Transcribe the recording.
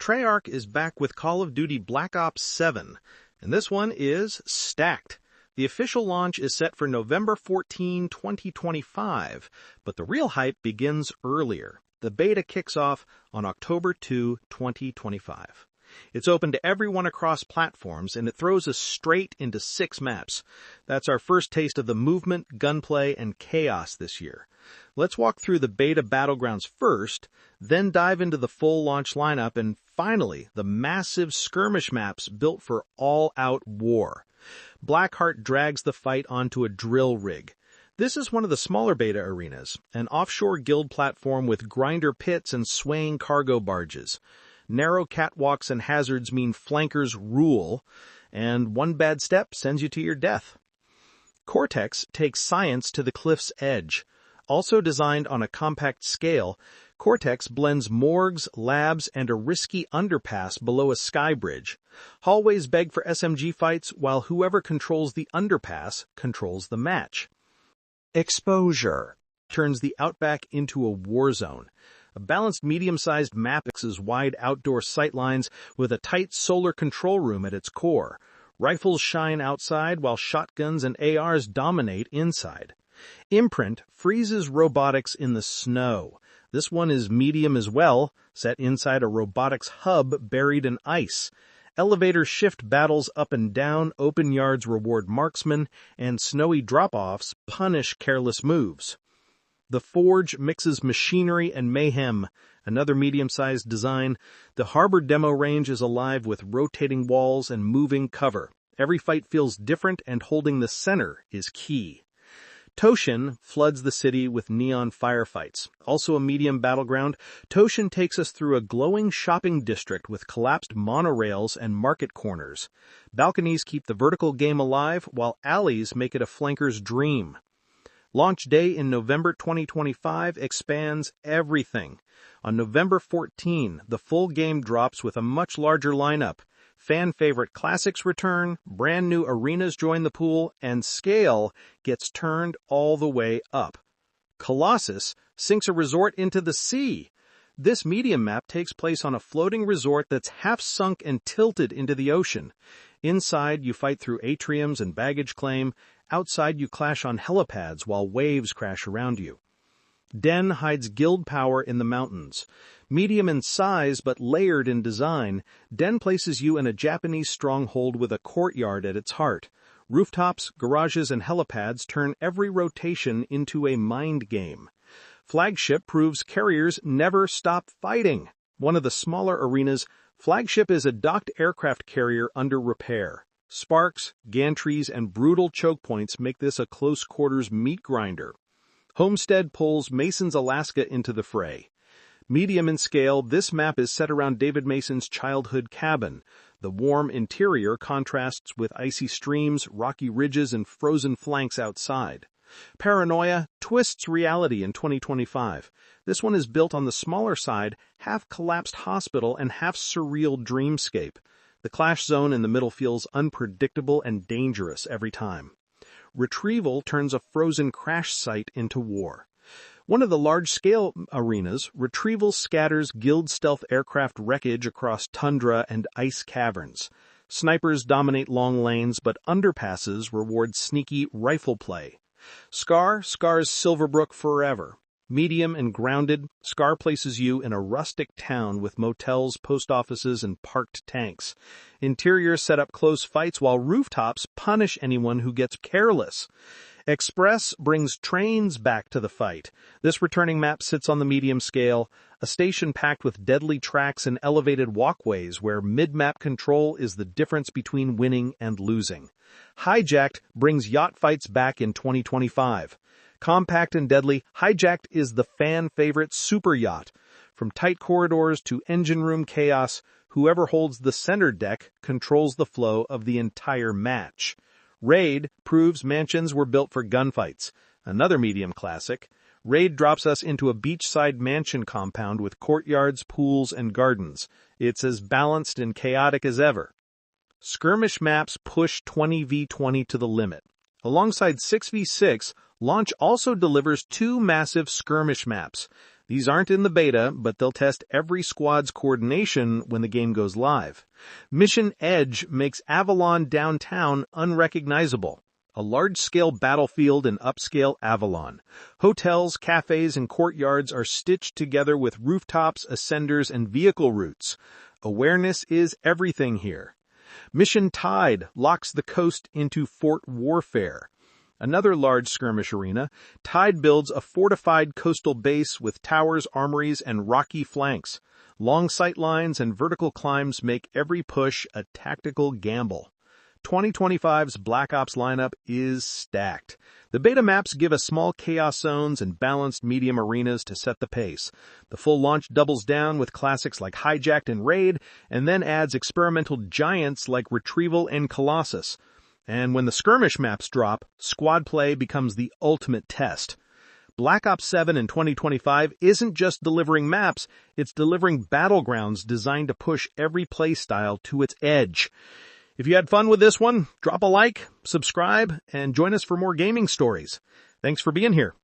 Treyarch is back with Call of Duty Black Ops 7, and this one is stacked. The official launch is set for November 14, 2025, but the real hype begins earlier. The beta kicks off on October 2, 2025. It's open to everyone across platforms, and it throws us straight into 6 maps. That's our first taste of the movement, gunplay, and chaos this year. Let's walk through the beta battlegrounds first, then dive into the full launch lineup, and finally, the massive skirmish maps built for all-out war. Blackheart drags the fight onto a drill rig. This is one of the smaller beta arenas, an offshore guild platform with grinder pits and swaying cargo barges. Narrow catwalks and hazards mean flankers rule, and one bad step sends you to your death. Cortex takes science to the cliff's edge. Also designed on a compact scale, Cortex blends morgues, labs, and a risky underpass below a sky bridge. Hallways beg for SMG fights, while whoever controls the underpass controls the match. Exposure turns the outback into a war zone. A balanced medium-sized map mixes wide outdoor sightlines with a tight solar control room at its core. Rifles shine outside while shotguns and ARs dominate inside. Imprint freezes robotics in the snow. This one is medium as well, set inside a robotics hub buried in ice. Elevators shift battles up and down, open yards reward marksmen, and snowy drop-offs punish careless moves. The Forge mixes machinery and mayhem, another medium-sized design. The harbor demo range is alive with rotating walls and moving cover. Every fight feels different, and holding the center is key. Toshin floods the city with neon firefights. Also a medium battleground, Toshin takes us through a glowing shopping district with collapsed monorails and market corners. Balconies keep the vertical game alive, while alleys make it a flanker's dream. Launch day in November 2025 expands everything. On November 14, the full game drops with a much larger lineup. Fan-favorite classics return, brand-new arenas join the pool, and scale gets turned all the way up. Colossus sinks a resort into the sea. This medium map takes place on a floating resort that's half sunk and tilted into the ocean. Inside, you fight through atriums and baggage claim. Outside, you clash on helipads while waves crash around you. Den hides guild power in the mountains. Medium in size but layered in design, Den places you in a Japanese stronghold with a courtyard at its heart. Rooftops, garages, and helipads turn every rotation into a mind game. Flagship proves carriers never stop fighting. One of the smaller arenas, Flagship is a docked aircraft carrier under repair. Sparks, gantries, and brutal choke points make this a close-quarters meat grinder. Homestead pulls Mason's Alaska into the fray. Medium in scale, this map is set around David Mason's childhood cabin. The warm interior contrasts with icy streams, rocky ridges, and frozen flanks outside. Paranoia twists reality in 2025. This one is built on the smaller side, half-collapsed hospital and half-surreal dreamscape. The clash zone in the middle feels unpredictable and dangerous every time. Retrieval turns a frozen crash site into war. One of the large-scale arenas, Retrieval scatters guild stealth aircraft wreckage across tundra and ice caverns. Snipers dominate long lanes, but underpasses reward sneaky rifle play. Scar scars Silverbrook forever. Medium and grounded, Scar places you in a rustic town with motels, post offices, and parked tanks. Interiors set up close fights, while rooftops punish anyone who gets careless. Express brings trains back to the fight. This returning map sits on the medium scale, a station packed with deadly tracks and elevated walkways where mid-map control is the difference between winning and losing. Hijacked brings yacht fights back in 2025. Compact and deadly, Hijacked is the fan-favorite super yacht. From tight corridors to engine room chaos, whoever holds the center deck controls the flow of the entire match. Raid proves mansions were built for gunfights. Another medium classic. Raid drops us into a beachside mansion compound with courtyards, pools, and gardens. It's as balanced and chaotic as ever. Skirmish maps push 20v20 to the limit. Alongside 6v6, Launch also delivers 2 massive skirmish maps. These aren't in the beta, but they'll test every squad's coordination when the game goes live. Mission Edge makes Avalon Downtown unrecognizable. A large-scale battlefield in upscale Avalon. Hotels, cafes, and courtyards are stitched together with rooftops, ascenders, and vehicle routes. Awareness is everything here. Mission Tide locks the coast into Fort Warfare. Another large skirmish arena, Tide builds a fortified coastal base with towers, armories, and rocky flanks. Long sight lines and vertical climbs make every push a tactical gamble. 2025's Black Ops lineup is stacked. The beta maps give us small chaos zones and balanced medium arenas to set the pace. The full launch doubles down with classics like Hijacked and Raid, and then adds experimental giants like Retrieval and Colossus. And when the skirmish maps drop, squad play becomes the ultimate test. Black Ops 7 in 2025 isn't just delivering maps, it's delivering battlegrounds designed to push every playstyle to its edge. If you had fun with this one, drop a like, subscribe, and join us for more gaming stories. Thanks for being here.